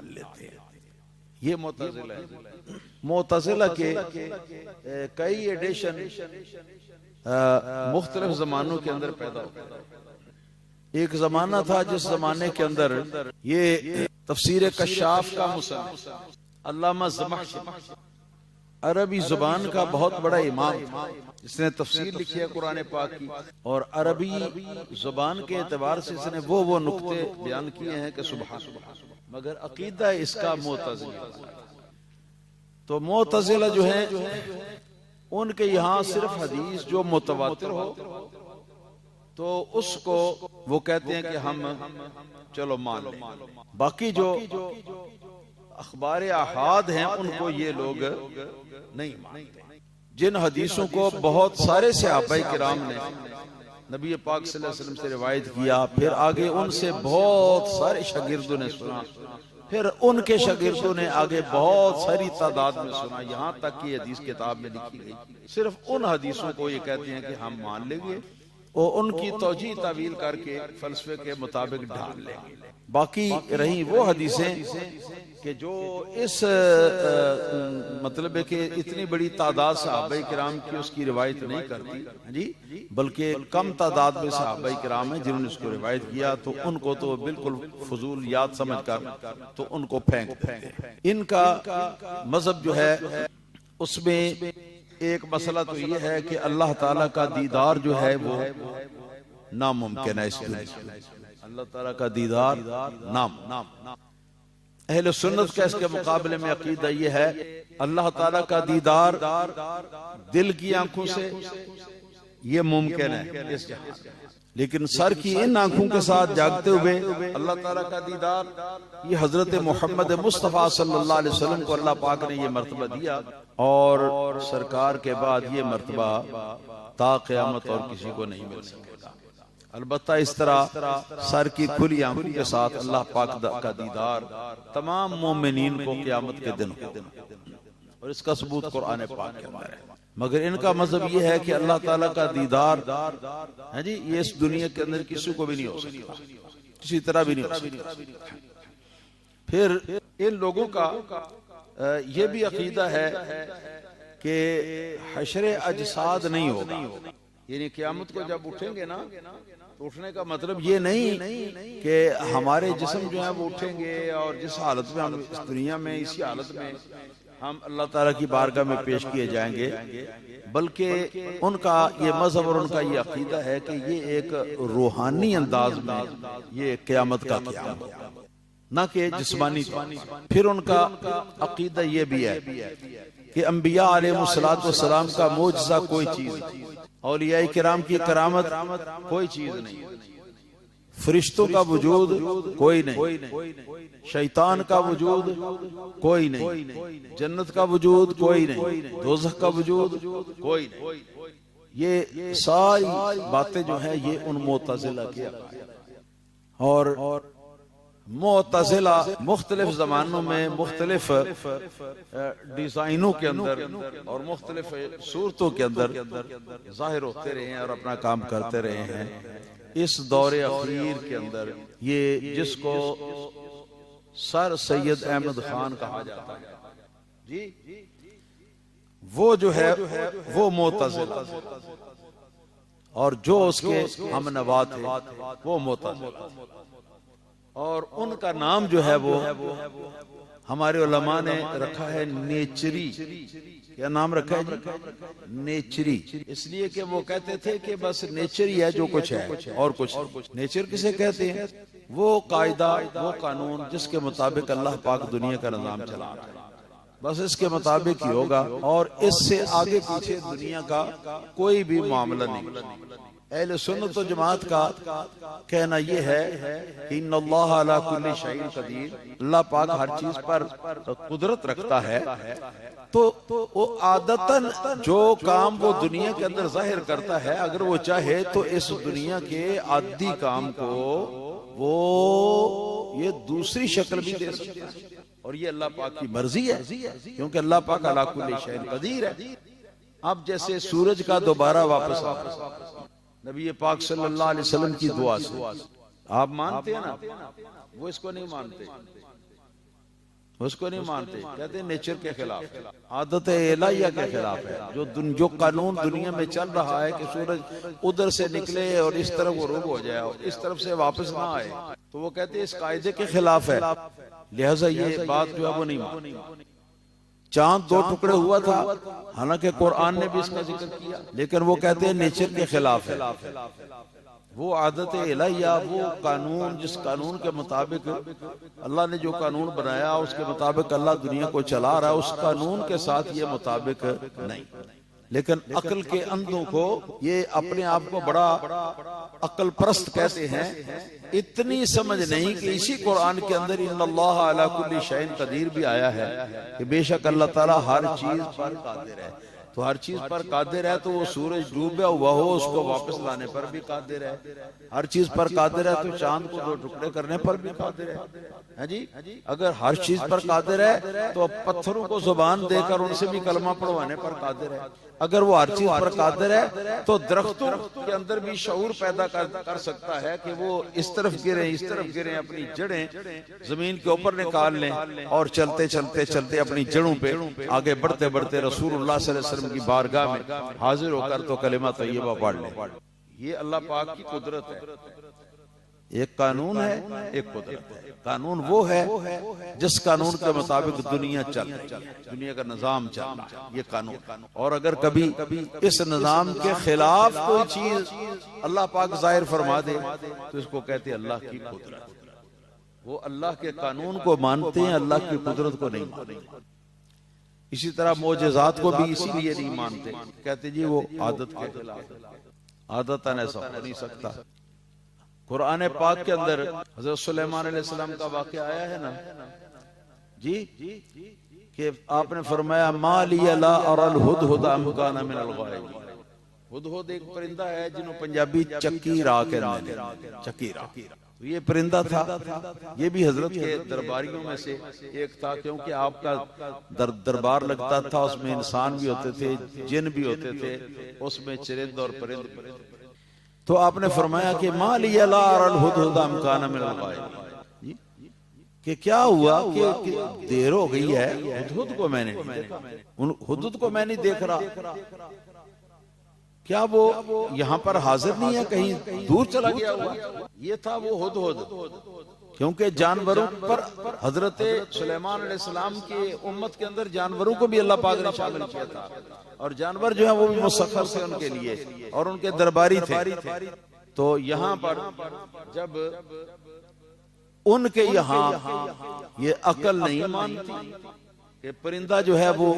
ढाल लेते हैं। ये मुतज़िला है। मुतज़िला के कई एडिशन मुख्तलिफ जमानों के अंदर पैदा हुए। एक जमाना था जिस जमाने के अंदर ये तफसीर कशाफ का मुसन्निफ अल्लामा ज़मख़शरी अरबी जुबान का बहुत बड़ा इमाम था, जिसने तफसीर लिखी है कुरान पाक की, और अरबी जुबान के एतबार से इसने वो नुक्ते बयान किए हैं कि सुभान अल्लाह, मगर अकीदा इसका मुतज़िला। तो मुतज़िला जो है उनके यहाँ सिर्फ हदीस जो मुतवातिर हो तो उसको वो कहते हैं कि हम चलो मान लें, बाकी जो अखबार अहाद हैं उनको ये लोग नहीं मानते। जिन हदीसों को बहुत सारे सहाबाए किराम ने नबी पाक सल्लल्लाहु अलैहि वसल्लम से रिवायत किया, फिर आगे उनसे बहुत सारे शागिर्दों ने सुना, फिर उनके शागिर्दों ने आगे बहुत सारी तादाद में सुना, यहाँ तक कि हदीस किताब में लिखी गई। सिर्फ उन हदीसों को ये कहते हैं कि हम मान लेंगे और उनकी तौजी तावील करके फलसफे के मुताबिक ढाल लेंगे। बाकी रही वो हदीसें कि जो इस मतलब है कि इतनी बड़ी तादाद सहाबाए किराम की उसकी रिवायत नहीं करती जी, बल्कि कम तादाद में सहाबाए किराम है जिन्होंने उसको रिवायत किया, तो उनको तो बिल्कुल फजूल याद समझकर तो उनको फेंक देते। इनका मजहब जो है उसमें एक मसला तो ये है कि अल्लाह ताला का दीदार जो है वो नामुमकिन है। इस दुनिया अल्लाह ताला का दीदार नाम अहले सुन्नत का इसके मुकाबले में अकीदा ये है अल्लाह ताला का दीदार दिल की आंखों से ये मुमकिन है इस जहां, लेकिन सर की इन आंखों के साथ जागते हुए अल्लाह ताला का दीदार ये हजरत मोहम्मद मुस्तफ़ा सल्लल्लाहु अलैहि वसल्लम को अल्लाह पाक ने ये मर्तबा दिया, और सरकार के बाद ये मर्तबा ता क़यामत और किसी को नहीं मिल सकेगा। अलबत्ता इस तरह सर की खुली आंखों के साथ अल्लाह पाक का दीदार तमाम मोमिनीन को क़यामत के दिन होगा, और इसका सबूत कुरान पाक के अंदर है। मगर इनका मजहब ये है कि अल्लाह ताला का दीदार है जी, ये इस दुनिया के अंदर किसी को भी नहीं हो सकता, किसी तरह भी नहीं हो सकता। फिर इन लोगों का ये भी अकीदा है कि हशरे अजसाद नहीं होगा, यानी क़यामत को जब उठेंगे ना, तो उठने का मतलब ये नहीं कि हमारे जिस्म जो है वो उठेंगे और जिस हालत में हम इस दुनिया में इसी हालत में हम अल्लाह ताला की बारगाह में पेश किए जाएंगे, बल्कि उनका ये मजहब और उनका ये अकीदा है कि ये एक रूहानी अंदाज में ये क़यामत का क़याम होगा, न कि जिस्मानी। फिर उनका अकीदा ये भी है कि अंबिया अलैहिस्सलातु वस्सलाम का मोजज़ा कोई चीज नहीं, औलिया किराम की करामत कोई चीज नहीं, फरिश्तों का वजूद कोई नहीं, शैतान का वजूद कोई नहीं, जन्नत का वजूद कोई नहीं, दोज़ख का वजूद कोई नहीं। ये सारी बातें जो है ये उन मुतज़िला की और मुतज़िला मुख्तलिफ जमानों में मुख्तलिफ डिजाइनों के अंदर और मुख्तलिफ सूरतों के अंदर जाहिर होते रहे हैं और अपना काम करते रहे हैं। इस दौरे अखीर के अंदर ये जिसको सर सैयद अहमद खान कहा जाता है जी, वो जो है वो मुतज़िला, और जो उसके हम नवा थे वो मुतज़िला, और उनका नाम जो है वो हमारे उलमा ने रखा है नेचरी। क्या नाम रखा है जी? नेचरी। इसलिए कि वो कहते थे कि बस नेचर ही है जो कुछ है और कुछ। नेचर किसे कहते हैं? वो कायदा, वो कानून जिसके मुताबिक अल्लाह पाक दुनिया का निजाम चला रहा है, बस इसके मुताबिक ही होगा, और इससे आगे पीछे दुनिया का कोई भी मामला नहीं। अहले सुन्नत व जमात का कहना यह है कि इन्नल्लाह अला कुल्ली शैइन कदीर, अल्लाह पाक हर चीज पर कुदरत रखता है। तो वो आदतन जो काम वो दुनिया के अंदर जाहिर करता है, अगर वो चाहे तो इस दुनिया के आदि काम को वो ये दूसरी शक्ल भी दे सकता है, और ये अल्लाह पाक की मर्जी है, क्योंकि अल्लाह पाक अला कुल्ली शैइन कदीर है। अब जैसे सूरज का दोबारा वापस आ नबी पाक सल्लल्लाहु अलैहि वसल्लम की दुआ से, आप मानते हैं ना, वो इसको नहीं मानते। उसको नहीं मानते, कहते हैं नेचर के खिलाफ, आदत इलाहिया के खिलाफ है। जो कानून दुनिया में चल रहा है कि सूरज उधर से निकले और इस तरफ गुरूब हो जाए और इस तरफ से वापस ना आए, तो वो कहते हैं इस कायदे के खिलाफ है, लिहाजा ये बात जो है वो नहीं मानते। चांद 2 टुकड़े हुआ था, हालांकि कुरान ने भी इसका जिक्र किया, लेकिन वो कहते हैं नेचर के खिलाफ है। वो आदत इलाहिया, वो कानून, जिस कानून के मुताबिक अल्लाह ने जो कानून बनाया उसके मुताबिक अल्लाह दुनिया को चला रहा है, उस कानून के साथ ये मुताबिक नहीं। लेकिन अक्ल के अंधों को, ये अपने आप को बड़ा अक्ल परस्त कहते हैं, इतनी समझ नहीं कि इसी कुरान के अंदर इन्नल्लाह अला कुल्ली शैइन कदीर भी आया है कि बेशक अल्लाह ताला हर चीज पर कादिर है। तो हर चीज पर कादिर है, तो वो सूरज डूबा हुआ हो उसको वापस लाने पर भी कादिर है। हर चीज पर कादिर है, तो चांद को 2 टुकड़े करने पर भी कादिर है जी। अगर हर चीज पर कादिर है तो पत्थरों को जुबान देकर उनसे भी कलमा पढ़वाने पर कादिर है। अगर वो हर चीज पर कादिर है तो दरख्तों के अंदर भी शऊर पैदा कर सकता है कि वो इस तरफ गिरे, इस तरफ गिरे, अपनी जड़ें जमीन के ऊपर निकाल लें और चलते चलते चलते अपनी जड़ों पे आगे बढ़ते बढ़ते रसूलुल्लाह सल्लल्लाहु अलैहि वसल्लम की बारगाह में हाजिर होकर तो कलिमा तय्यबा पढ़ लें। ये अल्लाह पाक की कुदरत है। एक कानून है, एक कुदरत है। कानून वो है जिस कानून के मुताबिक दुनिया चल रही है, दुनिया का निजाम चल रहा है, ये कानून। और अगर कभी इस निजाम के खिलाफ कोई चीज अल्लाह पाक जाहिर फरमा दे तो इसको कहते हैं अल्लाह की कुदरत। वो अल्लाह के कानून को मानते हैं, अल्लाह की कुदरत को नहीं मानते। इसी तरह मोजेजात को भी इसीलिए नहीं मानते, कहते जी वो आदत के खिलाफ, आदतन ऐसा हो नहीं सकता। कुरान पाक के अंदर हजरत सुलेमान अलैहिस्सलाम का वाक़या आया है ना जी, कि आपने फरमाया मा लिया ला अरल हुदहुद अम काना मिनल गायबीन। हुदहुद एक परिंदा है जिन्हों पंजाबी चकीरा कहते हैं, चकीरा। तो ये परिंदा था, ये भी हजरत के दरबारियों में से एक था, क्योंकि आपका दरबार लगता था, उसमें इंसान भी होते थे, जिन भी होते थे, उसमें चरिंद और परिंद। तो आपने फरमाया कि मा लिया ला अरल हुदहुद अम काना मिनल गायबीन, कि क्या हुआ कि देर हो गई है, हुदहुद को मैंने नहीं देखा, हुदहुद को मैं नहीं देख रहा, क्या वो यहाँ पर हाजिर नहीं है, कहीं दूर चला गया हुआ? ये था वो हुदहुद। क्योंकि जानवरों पर हजरत सुलेमान अलैहिस्सलाम की उम्मत के अंदर जानवरों को भी अल्लाह पाक ने शामिल किया था, और जानवर जो है वो भी मुसख्खर थे उनके लिए और उनके दरबारी थे। तो यहाँ पर जब उनके यहाँ ये अकल नहीं मानती कि परिंदा जो है वो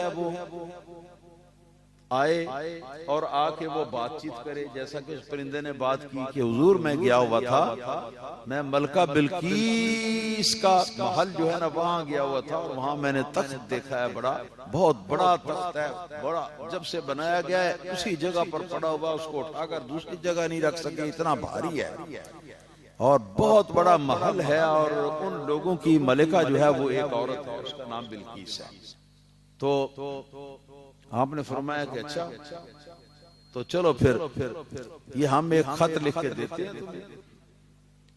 आए और आके वो बातचीत करे, जैसा कि उस परिंदे ने बात की कि हुजूर मैं गया हुआ था, मैं मलका बिल्कीस का महल जो है ना वहां गया हुआ था, और वहां मैंने तख्त देखा है, बड़ा बहुत बड़ा तख्त है, बड़ा जब से बनाया गया है उसी जगह पर पड़ा हुआ, उसको उठाकर दूसरी जगह नहीं रख सके, इतना भारी है और बहुत बड़ा महल है। और उन लोगों की मलिका जो है वो एक औरत है, उसका नाम बिल्कीस है। तो आपने फरमाया कि अच्छा तो चलो फिर ये हम एक खत लिख के देते हैं तुम्हें,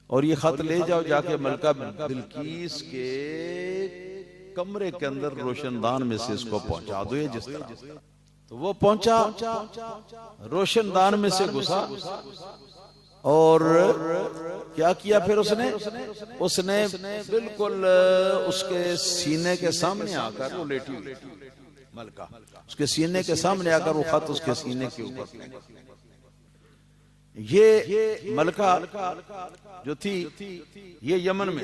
और ये खत ले जाओ जाके मलका बिल्कीस के कमरे के अंदर रोशनदान में से इसको पहुंचा दो, ये जिस तरह। तो वो पहुंचा, रोशनदान में से घुसा और क्या किया फिर उसने बिल्कुल उसके सीने के सामने आकर, वो लेटी हुई मलका, उसके सीने के सामने आकर वो खत उसके सीने के ऊपर। ये मलका जो थी ये यमन में,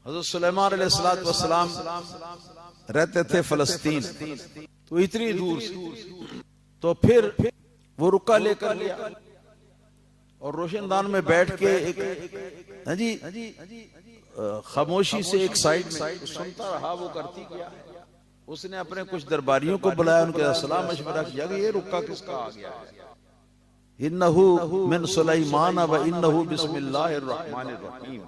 हज़रत सुलेमान अलैहिस्सलातु वस्सलाम रहते थे फलस्तीन, तो इतनी दूर से। तो फिर वो रुका लेकर गया और रोशनदान में बैठ के एक खामोशी से एक साइड में सुनता रहा, वो करती क्या। उसने अपने कुछ दरबारियों को बुलाया, उनके सलाह मशवरा किया कि ये रुक्का किसका आ गया है। इन्नहु मिन सुलैमान व इन्नहु बिस्मिल्लाहिर रहमानिर रहीम।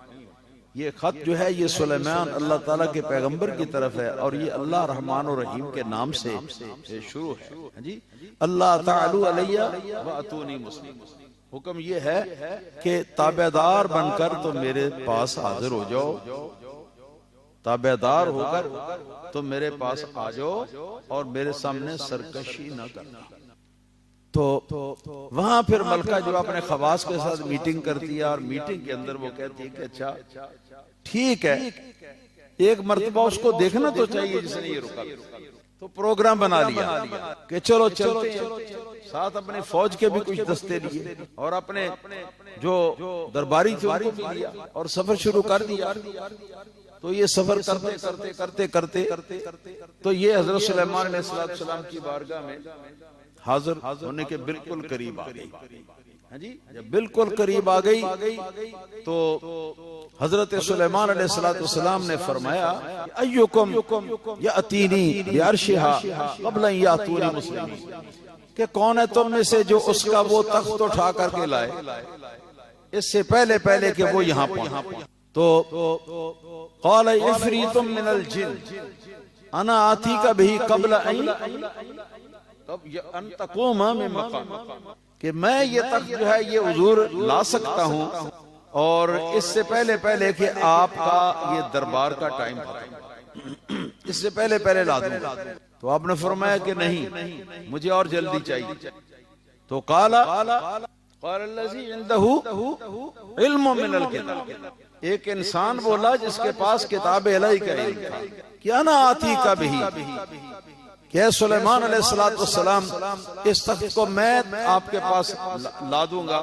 ये खत जो है ये सुलेमान अल्लाह ताला के पैगंबर की तरफ है और ये अल्लाह रहमान और रहीम के नाम से शुरू है जी। अल्लाह तालू अलैया व अतूनी मुस्लिम। हुक्म ये है कि ताबेदार बनकर तो मेरे पास हाजिर हो जाओ, ताबेदार होकर तुम मेरे पास आ जाओ और मेरे सामने सरकशी न करना। तो वहां फिर मलका जो अपने खवास के साथ मीटिंग करती है और मीटिंग के अंदर वो कहती है कि अच्छा ठीक है, एक मर्तबा उसको देखना तो चाहिए जिसने ये रुका। तो प्रोग्राम बना लिया कि चलो चलते हैं, साथ अपने फौज के भी कुछ दस्ते लिए और अपने जो दरबारी थे उनको भी लिया और सफर शुरू कर दिया। तो ये सफर करते करते तो ये हजरत सुलेमान अलैहिस्सलाम की बारगाह में हाजिर होने के बिल्कुल करीब आ गई। हाँ जी, जब बिल्कुल करीब आ गई तो हजरत सुलेमान अलैहिस्सलाम ने फरमाया अय्युकुम यातीनी बिअर्शिहा क़ब्ल अन यातूनी मुस्लिमीन, कि कौन है तुम में से जो उसका वो तख्त उठा करके लाए इससे पहले पहले कि वो यहाँ पहुंचे। तो क़ाल इफ़रीतुम मिनल जिन अना आतीका बिही क़ब्ल अन तक़ूमा मिन मक़ाम, कि मैं ये तख्त जो है ये हुजूर ला सकता हूँ और इससे पहले पहले कि आपका ये दरबार का टाइम खत्म, इससे पहले पहले ला दूंगा। तो आपने फरमाया कि नहीं, मुझे और जल्दी चाहिए। तो काला क़ालल्लज़ी इंदहु इल्मुम मिनल किताब, एक इंसान बोला जिसके पास किताब इलाही का इल्म था, क्या ना आती का भी कि सुलेमान अलैहिस्सलाम इस तख्त को मैं आपके पास ला दूंगा।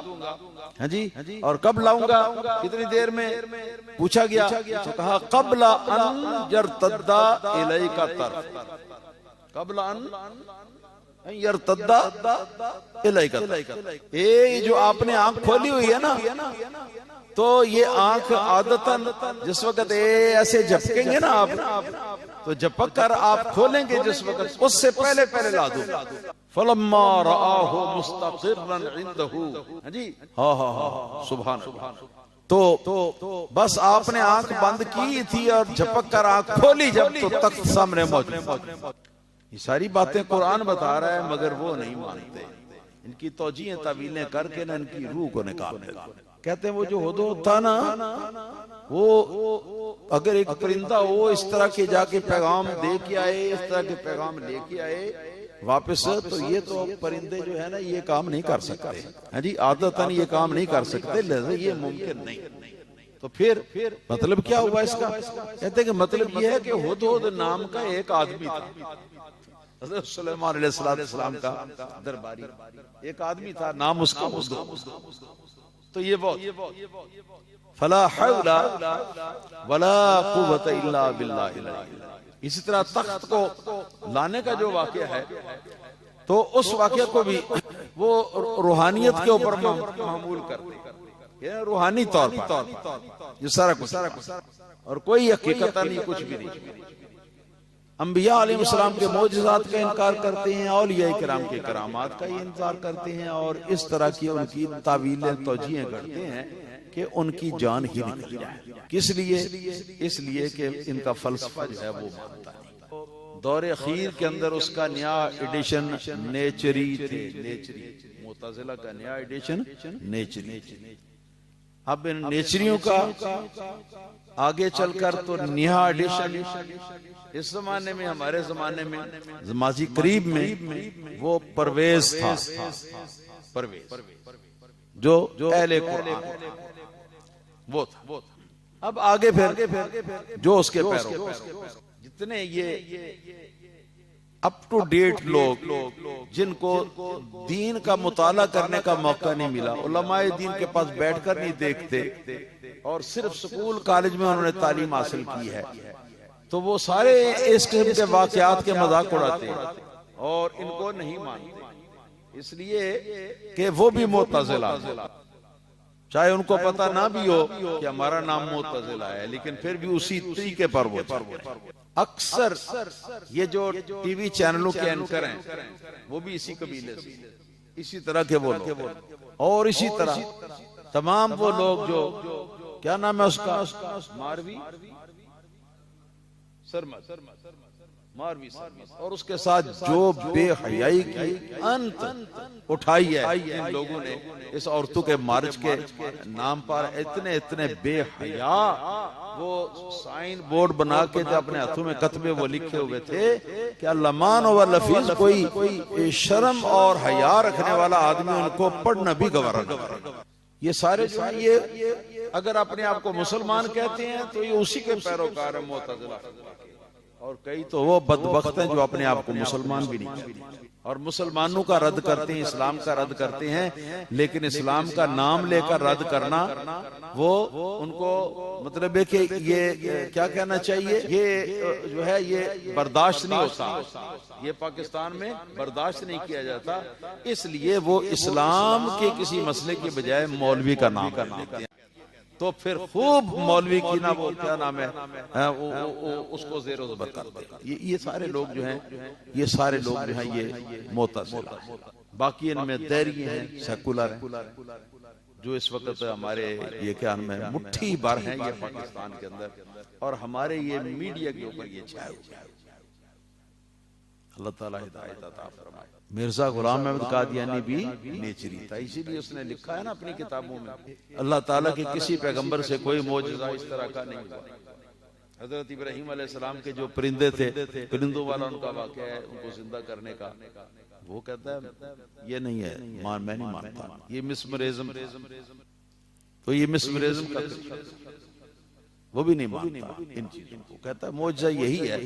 हाँ जी, और कब लाऊंगा, कितनी देर में, पूछा गया तो कहा क़ब्ल अन यरतद्दा इलैका तरफ, क़ब्ल अन यरतद्दा इलैका तरफ। ये जो आपने आंख खोली हुई है ना, तो ये आंख आदतन जिस वक्त ऐसे झपकेंगे ना आप, तो झपक कर आप खोलेंगे जिस वक्त, उससे पहले पहले ला दो। फलम्मा रआहु मुस्तक़िर्रन इंदहु, जी हाँ हाँ हाँ सुभान अल्लाह। तो बस आपने आंख बंद की थी और झपक कर आंख खोली जब, तो तख्त सामने मौजूद। ये सारी बातें कुरान बता रहा है मगर वो नहीं मानते, इनकी तौजीहें तावीलें करके ना इनकी रूह को निकाल देगा। कहते हैं वो जो हुदहुद था ना, वो अगर एक परिंदा हो इस तरह के जाके पैगाम दे के आए, इस तरह के पैगाम लेके आए वापस, तो ये तो परिंदे जो है ना ये काम नहीं कर सकते। हाँ जी, आदतन ये काम नहीं कर सकते, लिहाजा ये मुमकिन नहीं। तो फिर मतलब क्या हुआ इसका? कहते हैं कि मतलब ये है कि हुदहुद नाम का एक आदमी था, हज़रत सुलेमान अलैहिस्सलाम का दरबारी एक आदमी था, नाम उसका हुदहुद। तो ये बहुत फला हौला वला कुव्वता इल्ला बिल्लाह। इसी तरह तख्त को लाने का जो वाक़या है, तो उस वाक़या को भी वो रूहानियत के ऊपर मामूल करते हैं, रूहानी तौर पर ये सारा कुछ, और कोई हकीकत नहीं, कुछ भी नहीं। अंबिया अलैहिस्सलाम के मौजज़ात का इनकार करते हैं, औलिया किराम के करामात का इनकार करते हैं, और इस तरह की उनकी तावीलें तौजीहें करते हैं कि उनकी जान ही निकल जाए। किस लिए? इसलिए कि इनका फलसफा जो है वो मानता है। दौर अखीर के अंदर उसका नया एडिशन नेचरी थे, नेचरी मुतज़िला का नया एडिशन नेचरी। अब इन नेचरियों का आगे चलकर तो नया एडिशन इस जमाने में, हमारे जमाने में माजी करीब में वो परवेज था, परवेज जो अहले कुरान वो था। अब आगे फिर जो उसके पैरों जितने ये अप टू डेट लोग जिनको दीन का मुताला करने का मौका नहीं मिला, उलमाए दीन के पास बैठकर नहीं देखते और सिर्फ स्कूल कॉलेज में उन्होंने तालीम हासिल की है, तो वो सारे इस किस्म के वाकयात के मजाक उड़ाते हैं और इनको नहीं मानते, इसलिए कि वो भी मुतज़िला, चाहे उनको पता ना भी हो कि हमारा नाम मुतज़िला है, लेकिन फिर भी उसी तरीके पर वो अक्सर ये जो टीवी चैनलों के एंकर हैं वो भी इसी कबीले से, इसी तरह के वो लोग, और इसी तरह तमाम वो लोग जो क्या नाम है उसका, मारवी सरमद मारवी सरमद, और उसके साथ जो बेहयाई की अंत उठाई है इन लोगों ने इस औरतों के मार्च के नाम पर, इतने इतने बेहया, वो साइन बोर्ड बना के जो अपने हाथों में कतबे वो लिखे हुए थे कि लमान व लफीज, कोई शर्म और हया रखने वाला आदमी उनको पढ़ना भी गवारा नहीं करेगा। ये सारे जो है ये अगर अपने आप को मुसलमान कहते हैं तो ये उसी के पैरोकार है, मुअतज़िला, और कई तो वो बदबख्त हैं जो अपने आप को मुसलमान भी नहीं कहते और मुसलमानों का रद्द करते हैं, इस्लाम का रद्द करते हैं, लेकिन इस्लाम का नाम लेकर रद्द करना वो उनको मतलब है कि ये क्या कहना चाहिए, ये जो है ये बर्दाश्त नहीं होता, ये पाकिस्तान में बर्दाश्त नहीं किया जाता, इसलिए वो इस्लाम के किसी मसले के बजाय मौलवी का नाम लेते हैं। तो फिर खूब मौलवी की ना वो क्या नाम है उसको ज़ेरो ज़बर करते हैं। ये सारे लोग जो हैं, ये सारे लोग जो हैं ये मुअतज़िला, बाकी इनमें दैरी हैं, सेकुलर हैं, जो इस वक्त हमारे ये क्या नाम है मुट्ठी भर हैं ये पाकिस्तान के अंदर, और हमारे ये मीडिया के ऊपर ये छाए हुए हैं। अल्लाह ताला हिदायत अता फरमाए। मिर्जा गुलाम अहमद कादियानी भी नेचरी था, इसीलिए उसने लिखा है ना अपनी किताबों में, अल्लाह ताला के किसी पैगंबर से कोई मौजज़ा इस तरह का नहीं हुआ। हजरत इब्राहीम अलैहिस्सलाम के जो परिंदे थे, परिंदों वाला उनका वाक़या है, उनको जिंदा करने का, वो कहता है ये नहीं है, मैं नहीं मानता, ये मिस्मरिज्म, तो ये मिस्मरिज्म का वो भी नहीं मानता इन चीजों को, कहता है मौजज़ा यही है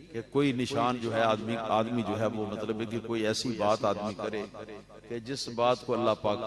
कि कोई निशान जो है आदमी जो है वो मतलब है कि कोई ऐसी बात आदमी करे कि जिस बात को अल्लाह पाक